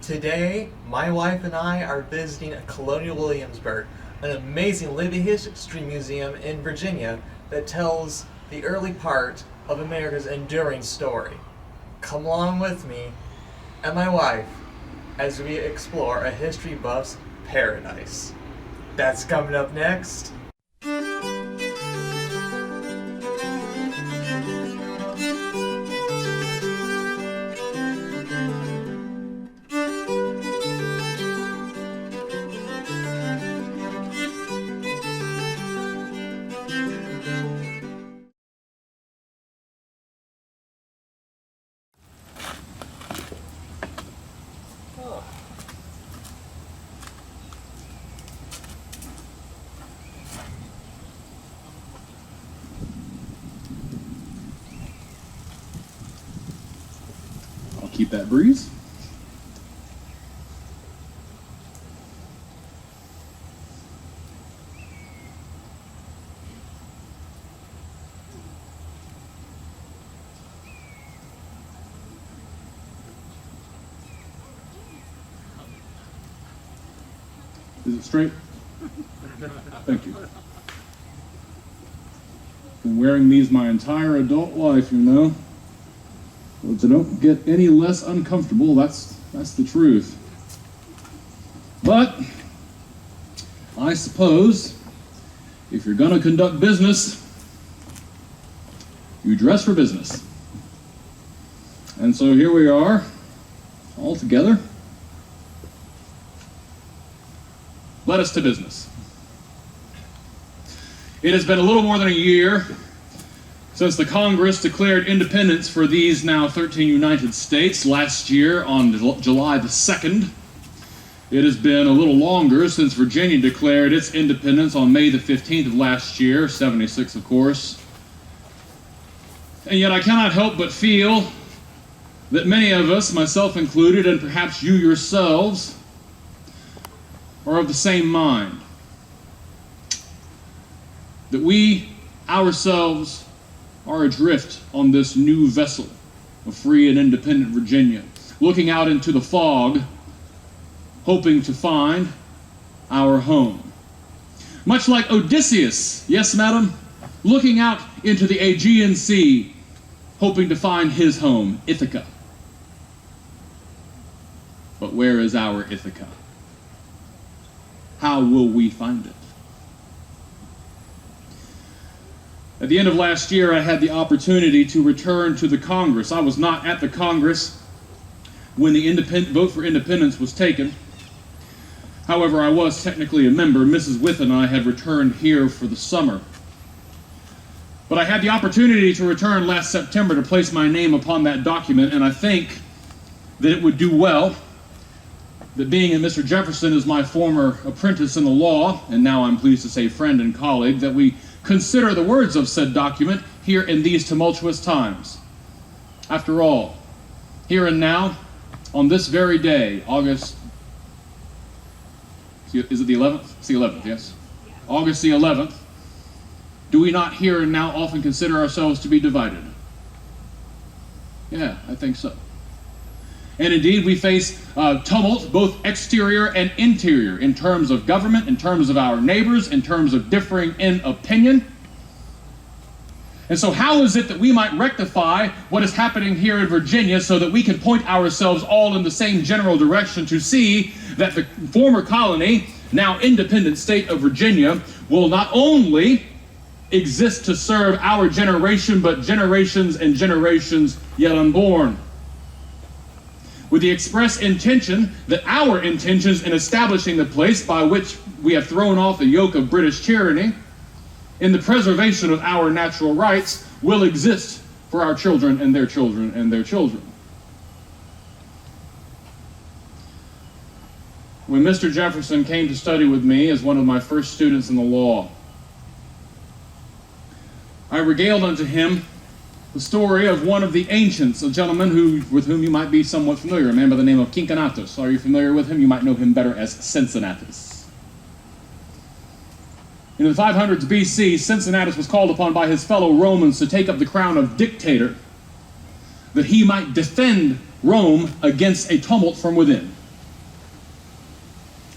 Today, my wife and I are visiting Colonial Williamsburg, an amazing living history museum in Virginia that tells the early part of America's enduring story. Come along with me and my wife as we explore a history buff's paradise. That's coming up next. Keep that breeze. Is it straight? Thank you. Been wearing these my entire adult life, you know. Well, to don't get any less uncomfortable, that's the truth. But I suppose if you're gonna conduct business, you dress for business. And so here we are, all together. Let us to business. It has been a little more than a year since the Congress declared independence for these now 13 United States last year on July the 2nd. It has been a little longer since Virginia declared its independence on May the 15th of last year, 76 of course. And yet I cannot help but feel that many of us, myself included, and perhaps you yourselves, are of the same mind. That we ourselves are adrift on this new vessel of free and independent Virginia, looking out into the fog, hoping to find our home. Much like Odysseus, yes, madam, looking out into the Aegean Sea, hoping to find his home, Ithaca. But where is our Ithaca? How will we find it? At the end of last year, I had the opportunity to return to the Congress. I was not at the Congress when the vote for independence was taken. However, I was technically a member. Mrs. Wythe and I had returned here for the summer. But I had the opportunity to return last September to place my name upon that document, and I think that it would do well that being that Mr. Jefferson is my former apprentice in the law, and now I'm pleased to say friend and colleague, that we consider the words of said document here in these tumultuous times. After all, here and now, on this very day, August, is it the 11th? It's the 11th, yes. August the 11th, do we not here and now often consider ourselves to be divided? Yeah, I think so. And indeed, we face tumult, both exterior and interior, in terms of government, in terms of our neighbors, in terms of differing in opinion. And so how is it that we might rectify what is happening here in Virginia so that we can point ourselves all in the same general direction to see that the former colony, now independent state of Virginia, will not only exist to serve our generation, but generations and generations yet unborn, with the express intention that our intentions in establishing the place by which we have thrown off the yoke of British tyranny in the preservation of our natural rights will exist for our children and their children and their children. When Mr. Jefferson came to study with me as one of my first students in the law, I regaled unto him the story of one of the ancients, a gentleman with whom you might be somewhat familiar, a man by the name of Cincinnatus. Are you familiar with him? You might know him better as Cincinnatus. In the 500s BC, Cincinnatus was called upon by his fellow Romans to take up the crown of dictator, that he might defend Rome against a tumult from within.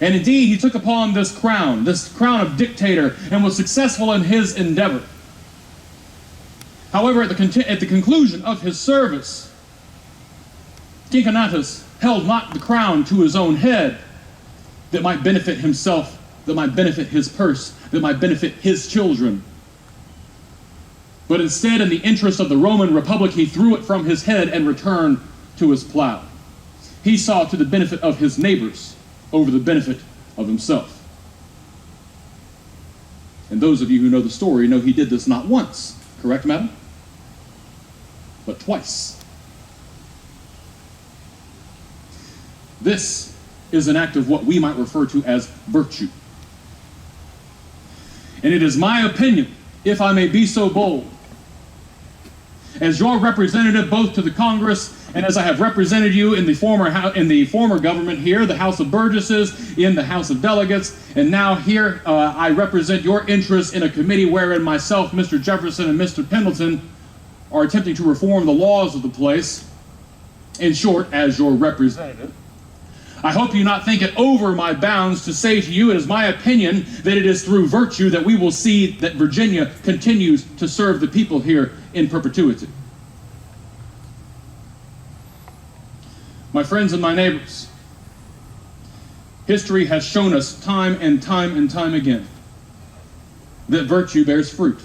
And indeed, he took upon this crown of dictator, and was successful in his endeavor. However, at the conclusion of his service, Cincinnatus held not the crown to his own head that might benefit himself, that might benefit his purse, that might benefit his children. But instead, in the interest of the Roman Republic, he threw it from his head and returned to his plow. He saw to the benefit of his neighbors over the benefit of himself. And those of you who know the story know he did this not once, correct, madam? But twice. This is an act of what we might refer to as virtue. And it is my opinion, if I may be so bold, as your representative both to the Congress and as I have represented you in the former government here, the House of Burgesses, in the House of Delegates, and now here I represent your interests in a committee wherein myself, Mr. Jefferson, and Mr. Pendleton are attempting to reform the laws of the place. In short, as your representative, I hope you not think it over my bounds to say to you, it is my opinion that it is through virtue that we will see that Virginia continues to serve the people here in perpetuity. My friends and my neighbors, history has shown us time and time again that virtue bears fruit.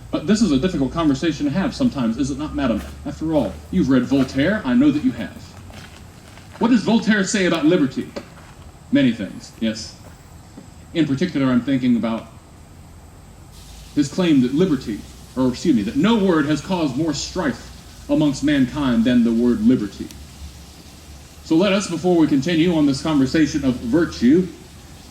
But this is a difficult conversation to have sometimes, is it not, madam? After all, you've read Voltaire. I know that you have. What does Voltaire say about liberty? Many things, yes. In particular, I'm thinking about his claim that that no word has caused more strife amongst mankind than the word liberty. So let us, before we continue on this conversation of virtue,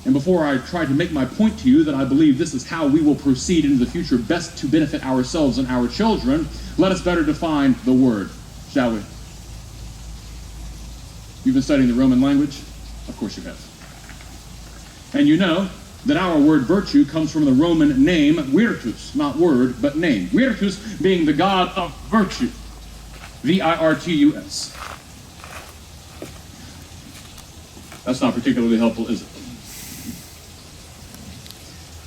and before I try to make my point to you that I believe this is how we will proceed into the future best to benefit ourselves and our children, let us better define the word, shall we? You've been studying the Roman language? Of course you have. And you know that our word virtue comes from the Roman name virtus, not word, but name. Virtus being the god of virtue. V-I-R-T-U-S. That's not particularly helpful, is it?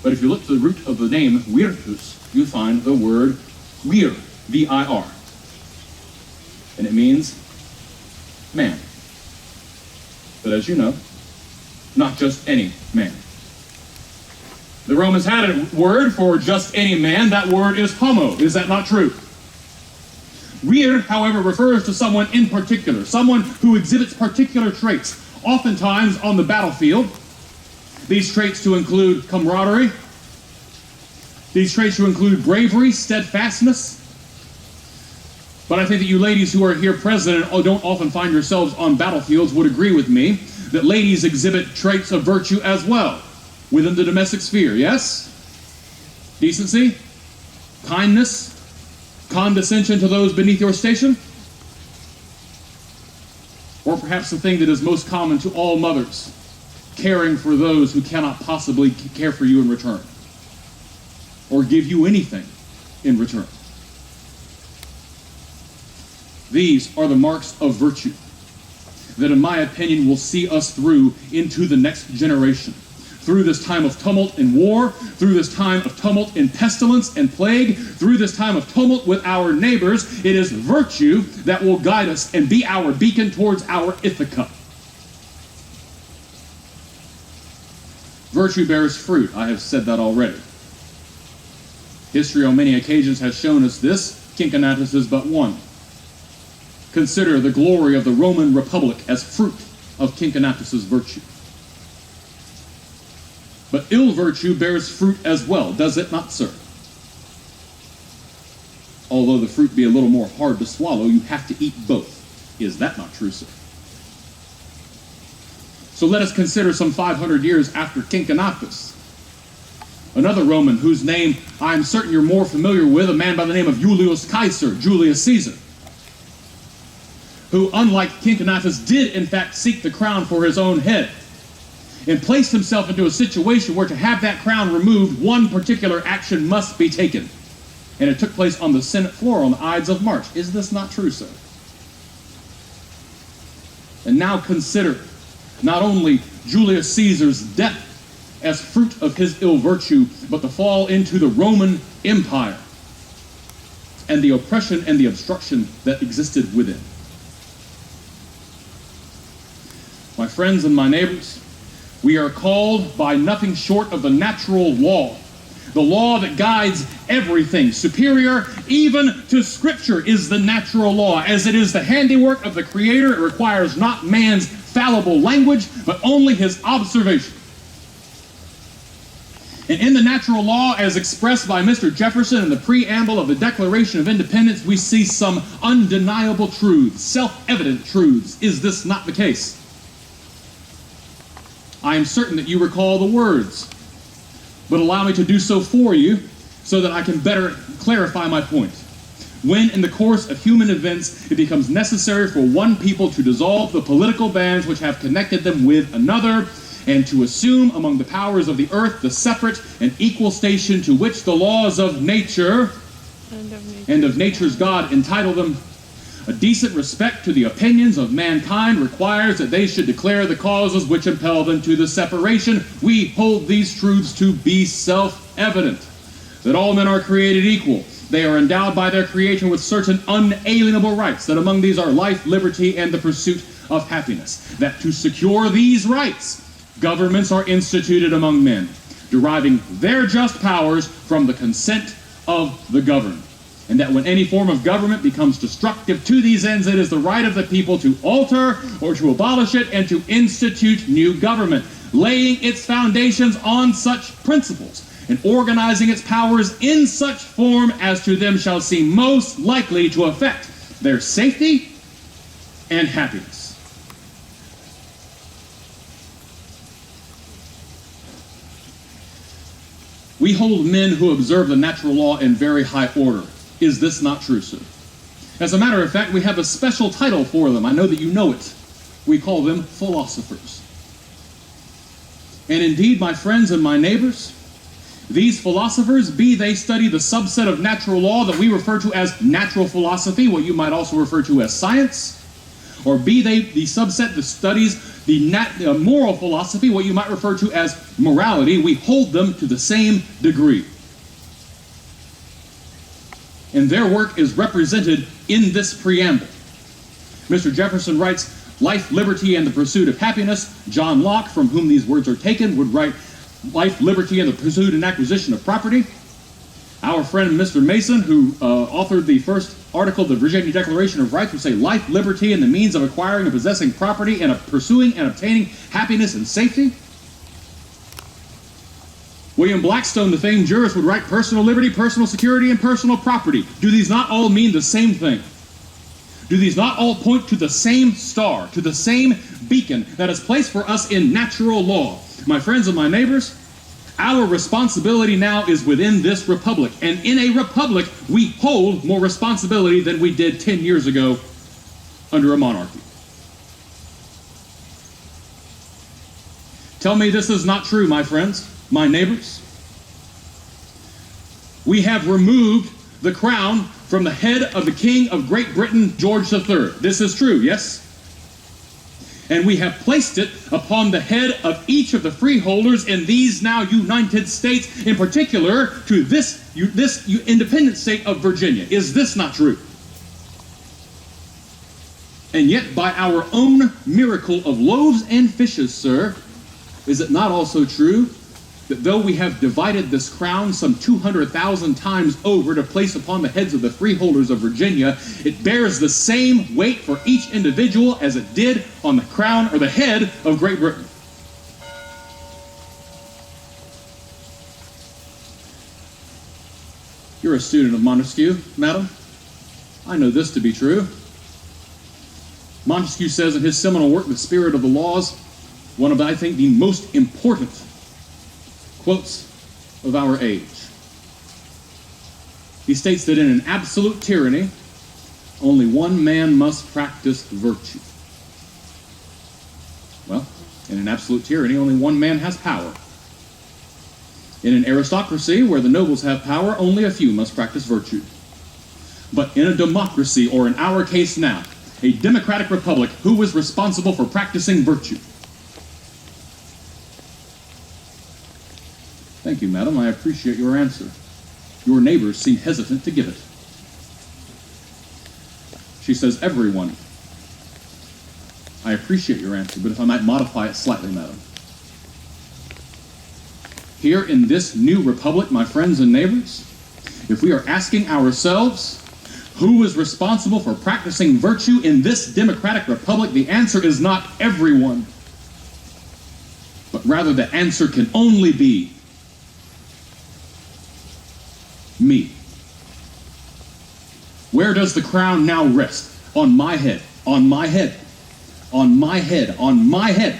But if you look to the root of the name virtus, you find the word vir, V-I-R. And it means man. But as you know, not just any man. The Romans had a word for just any man. That word is homo. Is that not true? Vir, however, refers to someone in particular, someone who exhibits particular traits, oftentimes on the battlefield. These traits to include camaraderie. These traits to include bravery, steadfastness. But I think that you ladies who are here present and don't often find yourselves on battlefields would agree with me that ladies exhibit traits of virtue as well within the domestic sphere, yes? Decency, kindness, condescension to those beneath your station. Or perhaps the thing that is most common to all mothers, caring for those who cannot possibly care for you in return or give you anything in return. These are the marks of virtue that, in my opinion, will see us through into the next generation. Through this time of tumult and war, through this time of tumult and pestilence and plague, through this time of tumult with our neighbors, it is virtue that will guide us and be our beacon towards our Ithaca. Virtue bears fruit. I have said that already. History on many occasions has shown us this. Cincinnatus is but one. Consider the glory of the Roman Republic as fruit of Cincinnatus's virtue. But ill virtue bears fruit as well, does it not, sir? Although the fruit be a little more hard to swallow, you have to eat both. Is that not true, sir? So let us consider some 500 years after Cincinnatus, another Roman whose name I'm certain you're more familiar with, a man by the name of Julius Caesar, who, unlike Cincinnatus, did in fact seek the crown for his own head, and placed himself into a situation where to have that crown removed, one particular action must be taken. And it took place on the Senate floor on the Ides of March. Is this not true, sir? And now consider not only Julius Caesar's death as fruit of his ill virtue, but the fall into the Roman Empire and the oppression and the obstruction that existed within. My friends and my neighbors, we are called by nothing short of the natural law, the law that guides everything. Superior even to Scripture is the natural law. As it is the handiwork of the Creator, it requires not man's fallible language, but only his observation. And in the natural law, as expressed by Mr. Jefferson in the preamble of the Declaration of Independence, we see some undeniable truths, self-evident truths. Is this not the case? I am certain that you recall the words, but allow me to do so for you so that I can better clarify my point. When in the course of human events it becomes necessary for one people to dissolve the political bands which have connected them with another, and to assume among the powers of the earth the separate and equal station to which the laws of nature and of nature's God entitle them, a decent respect to the opinions of mankind requires that they should declare the causes which impel them to the separation. We hold these truths to be self-evident, that all men are created equal. They are endowed by their Creator with certain unalienable rights, that among these are life, liberty, and the pursuit of happiness. That to secure these rights, governments are instituted among men, deriving their just powers from the consent of the governed. And that when any form of government becomes destructive to these ends, it is the right of the people to alter or to abolish it and to institute new government, laying its foundations on such principles and organizing its powers in such form as to them shall seem most likely to affect their safety and happiness. We hold men who observe the natural law in very high order. Is this not true, sir? As a matter of fact, we have a special title for them. I know that you know it. We call them philosophers. And indeed, my friends and my neighbors, these philosophers, be they study the subset of natural law that we refer to as natural philosophy, what you might also refer to as science, or be they the subset that studies the moral philosophy, what you might refer to as morality, we hold them to the same degree. And their work is represented in this preamble. Mr. Jefferson writes, life, liberty, and the pursuit of happiness. John Locke, from whom these words are taken, would write life, liberty, and the pursuit and acquisition of property. Our friend Mr. Mason, who authored the first article of the Virginia Declaration of Rights, would say life, liberty, and the means of acquiring and possessing property and of pursuing and obtaining happiness and safety. William Blackstone, the famed jurist, would write personal liberty, personal security, and personal property. Do these not all mean the same thing? Do these not all point to the same star, to the same beacon that is placed for us in natural law? My friends and my neighbors, our responsibility now is within this republic. And in a republic, we hold more responsibility than we did 10 years ago under a monarchy. Tell me this is not true, my friends, my neighbors. We have removed the crown from the head of the King of Great Britain, George III. This is true, yes? And we have placed it upon the head of each of the freeholders in these now United States, in particular to this independent state of Virginia. Is this not true? And yet, by our own miracle of loaves and fishes, sir, is it not also true that though we have divided this crown some 200,000 times over to place upon the heads of the freeholders of Virginia, it bears the same weight for each individual as it did on the crown or the head of Great Britain? You're a student of Montesquieu, madam. I know this to be true. Montesquieu says in his seminal work, The Spirit of the Laws, one of, I think, the most important quotes of our age. He states that in an absolute tyranny, only one man must practice virtue. Well, in an absolute tyranny, only one man has power. In an aristocracy where the nobles have power, only a few must practice virtue. But in a democracy, or in our case now, a democratic republic, who is responsible for practicing virtue? Thank you, madam. I appreciate your answer. Your neighbors seem hesitant to give it. She says, everyone. I appreciate your answer, but if I might modify it slightly, madam. Here in this new republic, my friends and neighbors, if we are asking ourselves who is responsible for practicing virtue in this democratic republic, the answer is not everyone, but rather the answer can only be me. Where does the crown now rest? On my head, on my head, on my head, on my head.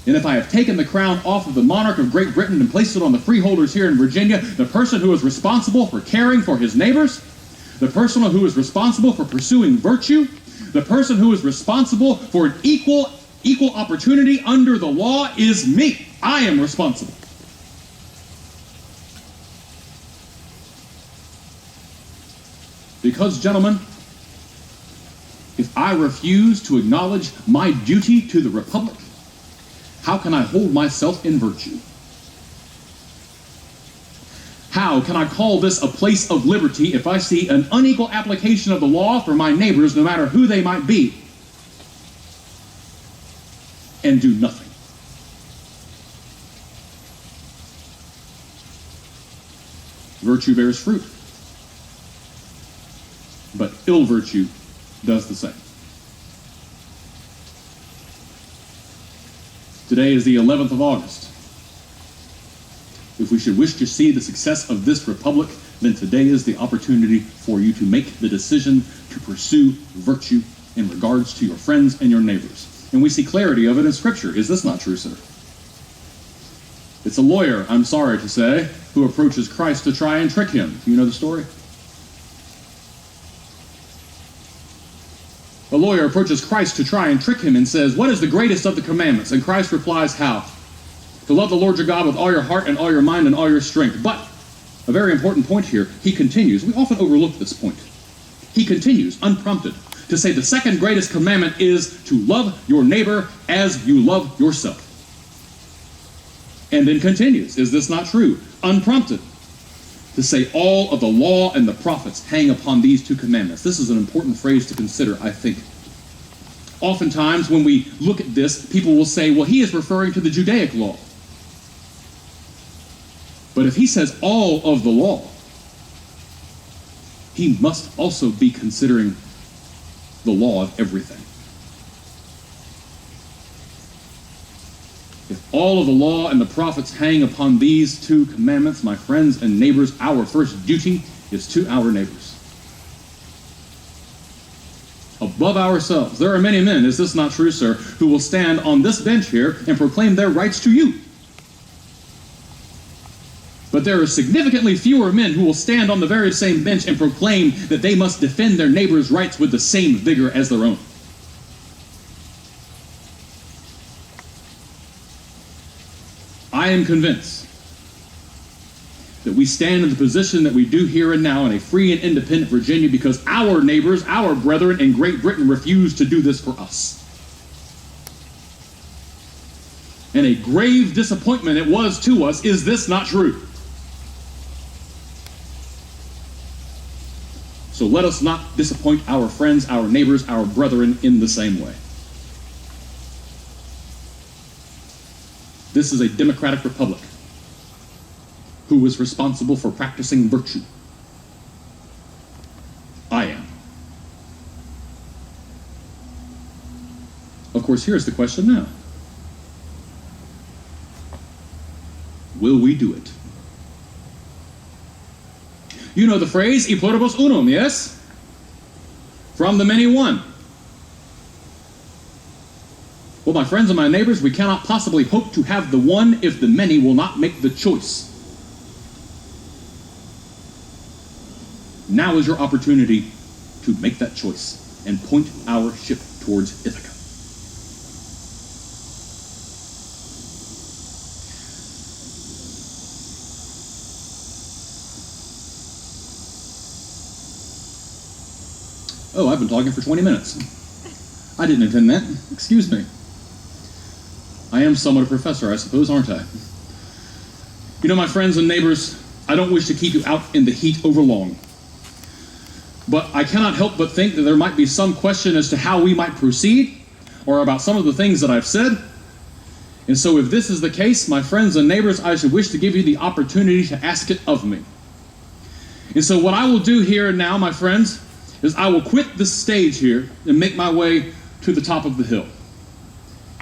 And if I have taken the crown off of the monarch of Great Britain and placed it on the freeholders here in Virginia, the person who is responsible for caring for his neighbors, the person who is responsible for pursuing virtue, the person who is responsible for an equal opportunity under the law is me. I am responsible. Because, gentlemen, if I refuse to acknowledge my duty to the Republic, how can I hold myself in virtue? How can I call this a place of liberty if I see an unequal application of the law for my neighbors, no matter who they might be, and do nothing? Virtue bears fruit, but ill virtue does the same. Today is the 11th of August. If we should wish to see the success of this republic, then today is the opportunity for you to make the decision to pursue virtue in regards to your friends and your neighbors. And we see clarity of it in Scripture. Is this not true, sir? It's a lawyer, I'm sorry to say, who approaches Christ to try and trick him. You know the story? A lawyer approaches Christ to try and trick him and says, what is the greatest of the commandments? And Christ replies, how? To love the Lord your God with all your heart and all your mind and all your strength. But, a very important point here, he continues. We often overlook this point. He continues, unprompted, to say the second greatest commandment is to love your neighbor as you love yourself. And then continues, is this not true? Unprompted, to say all of the law and the prophets hang upon these two commandments. This is an important phrase to consider, I think. Oftentimes, when we look at this, people will say, well, he is referring to the Judaic law. But if he says all of the law, he must also be considering the law of everything. If all of the law and the prophets hang upon these two commandments, my friends and neighbors, our first duty is to our neighbors. Above ourselves. There are many men, is this not true, sir, who will stand on this bench here and proclaim their rights to you. But there are significantly fewer men who will stand on the very same bench and proclaim that they must defend their neighbor's rights with the same vigor as their own. I am convinced that we stand in the position that we do here and now in a free and independent Virginia because our neighbors, our brethren in Great Britain refuse to do this for us. And a grave disappointment it was to us. Is this not true? So let us not disappoint our friends, our neighbors, our brethren in the same way. This is a democratic republic. Who is responsible for practicing virtue? I am. Of course, here's the question now. Will we do it? You know the phrase, e pluribus unum, yes? From the many one. Well, my friends and my neighbors, we cannot possibly hope to have the one if the many will not make the choice. Now is your opportunity to make that choice and point our ship towards Ithaca. Oh, I've been talking for 20 minutes. I didn't intend that. Excuse me. I am somewhat a professor, I suppose, aren't I? You know, my friends and neighbors, I don't wish to keep you out in the heat over long. But I cannot help but think that there might be some question as to how we might proceed, or about some of the things that I've said. And so if this is the case, my friends and neighbors, I should wish to give you the opportunity to ask it of me. And so what I will do here and now, my friends, is I will quit this stage here and make my way to the top of the hill.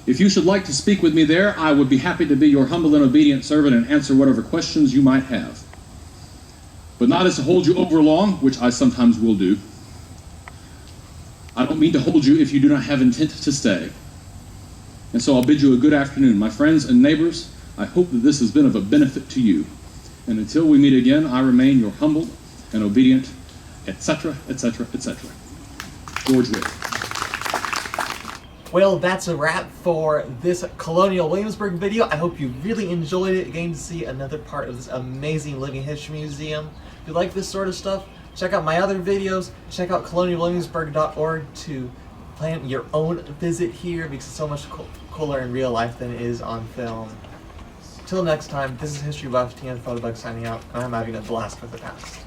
If you should like to speak with me there, I would be happy to be your humble and obedient servant and answer whatever questions you might have. But not as to hold you over long, which I sometimes will do. I don't mean to hold you if you do not have intent to stay. And so I'll bid you a good afternoon. My friends and neighbors, I hope that this has been of a benefit to you. And until we meet again, I remain your humble and obedient, etc., etc., etc. George Wythe. Well, that's a wrap for this Colonial Williamsburg video. I hope you really enjoyed it, getting to see another part of this amazing living history museum. If you like this sort of stuff, check out my other videos. Check out colonialwilliamsburg.org to plan your own visit here, because it's so much cooler in real life than it is on film. Till next time, this is History Buff, TN Photobug signing out, and I'm having a blast with the past.